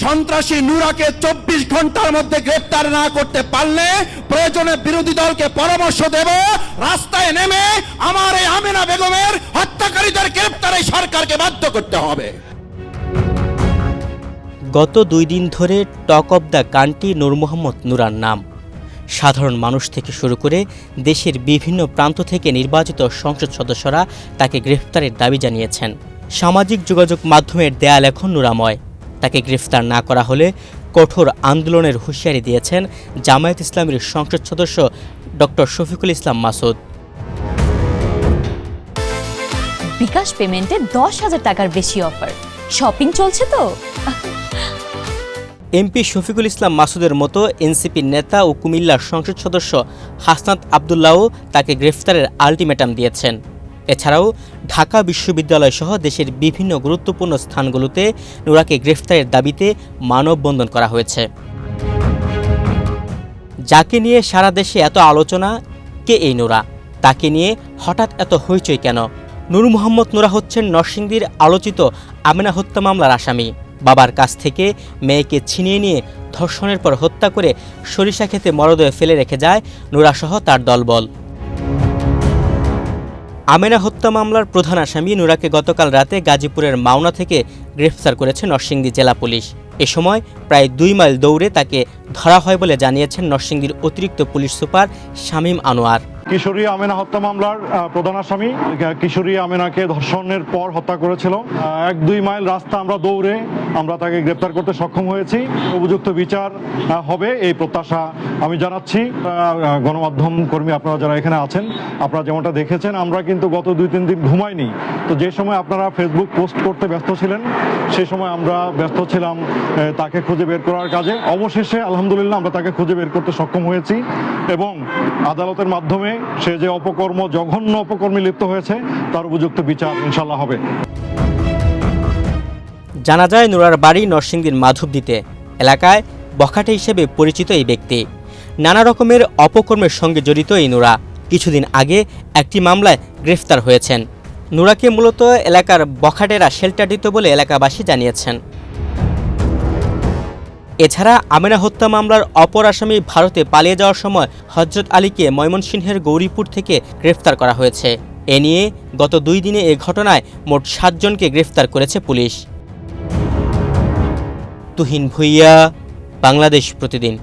সন্ত্রাসী নুরাকে 24 ঘন্টার মধ্যে গ্রেফতার না করতে পারলে প্রয়োজনে বিরোধী দলকে পরামর্শ দেব, রাস্তায় নেমে আমার এই আমেনা বেগমের হত্যাকারীদের গ্রেফতারে সরকারকে বাধ্য করতে হবে। গত 2 দিন ধরে টক অব দ্য কান্ট্রি নূর মোহাম্মদ নুরার নাম। সাধারণ মানুষ থেকে শুরু করে দেশের বিভিন্ন প্রান্ত থেকে নির্বাচিত সংসদ সদস্যরা তাকে গ্রেফতারের দাবি জানিয়েছেন। সামাজিক যোগাযোগ মাধ্যমের দেয়াল এখন নুরাময়। তাকে গ্রেফতার না করা হলে কঠোর আন্দোলনের হুঁশিয়ারি দিয়েছেন জামায়াত ইসলামীর সংসদ সদস্য ডক্টর শফিকুল ইসলাম মাসুদ। বিকাশ পেমেন্টে 10,000 টাকার বেশি অফার, শপিং চলছে তো। এমপি শফিকুল ইসলাম মাসুদের মতো এনসিপি নেতা ও কুমিল্লার সংসদ সদস্য হাসনাত আবদুল্লাহও তাকে গ্রেফতারের আলটিমেটাম দিয়েছেন। এছাড়াও ঢাকা বিশ্ববিদ্যালয় সহ দেশের বিভিন্ন গুরুত্বপূর্ণ স্থানগুলোতে নুরাকে গ্রেফতারের দাবিতে মানববন্ধন করা হয়েছে। যাকে নিয়ে সারা দেশে এত আলোচনা, কে এই নুরা? তাকে নিয়ে হঠাৎ এত হইচই কেন? নূর মোহাম্মদ নুরা হচ্ছেন নরসিংদীর আলোচিত আমেনা হত্যা মামলার আসামি। বাবার কাছ থেকে মেয়েকে ছিনিয়ে নিয়ে ধর্ষণের পর হত্যা করে সরিষা খেতে মরদেহে ফেলে রেখে যায় নুরাসহ তার দলবল। আমেনা হত্যা মামলার প্রধান আসামি নুরাকে গতকাল রাতে গাজীপুরের মাওনা থেকে গ্রেফতার করেছে নরসিংদী জেলা পুলিশ। এ সময় প্রায় 2 মাইল দৌড়ে তাকে ধরা হয় বলে জানিয়েছেন নরসিংদীর অতিরিক্ত পুলিশ সুপার শামীম আনোয়ার। কিশোরী আমেনা হত্যা মামলার প্রধান আসামি কিশোরী আমেনাকে ধর্ষণের পর হত্যা করেছিল। 1-2 মাইল রাস্তা আমরা দৌড়ে তাকে গ্রেপ্তার করতে সক্ষম হয়েছি। উপযুক্ত বিচার হবে এই প্রত্যাশা আমি জানাচ্ছি। গণমাধ্যম কর্মী আপনারা যারা এখানে আছেন, আপনারা যেমনটা দেখেছেন, আমরা কিন্তু গত 2-3 দিন ঘুমাইনি। তো যে সময় আপনারা ফেসবুক পোস্ট করতে ব্যস্ত ছিলেন, সেই সময় আমরা ব্যস্ত ছিলাম তাকে খুঁজে বের করার কাজে। অবশেষে আলহামদুলিল্লাহ আমরা তাকে খুঁজে বের করতে সক্ষম হয়েছি এবং আদালতের মাধ্যমে সে যে জঘন্য অপকর্মে লিপ্ত হয়েছে তার উপযুক্ত বিচার ইনশাল্লাহ হবে। জানা যায় নুরার বাড়ি নরসিংদীর মাধবদীতে এলাকায় বখাটে হিসেবে পরিচিত এই ব্যক্তি। নানা রকমের অপকর্মের সঙ্গে জড়িত এই নুরা কিছুদিন আগে একটি মামলায় গ্রেফতার হয়েছেন। নুরাকে মূলত এলাকার বখাটেরা শেল্টার দিত বলে এলাকাবাসী জানিয়েছেন। এছাড়া আমেনা হত্যা মামলার অপর আসামি ভারতে পালিয়ে যাওয়ার সময় হযরত আলীকে ময়মনসিংহের গৌরীপুর থেকে গ্রেফতার করা হয়েছে। এ নিয়ে গত 2 দিনে এ ঘটনায় মোট 7 জনকে গ্রেফতার করেছে পুলিশ। তুহিন ভুইয়া, বাংলাদেশ প্রতিদিন।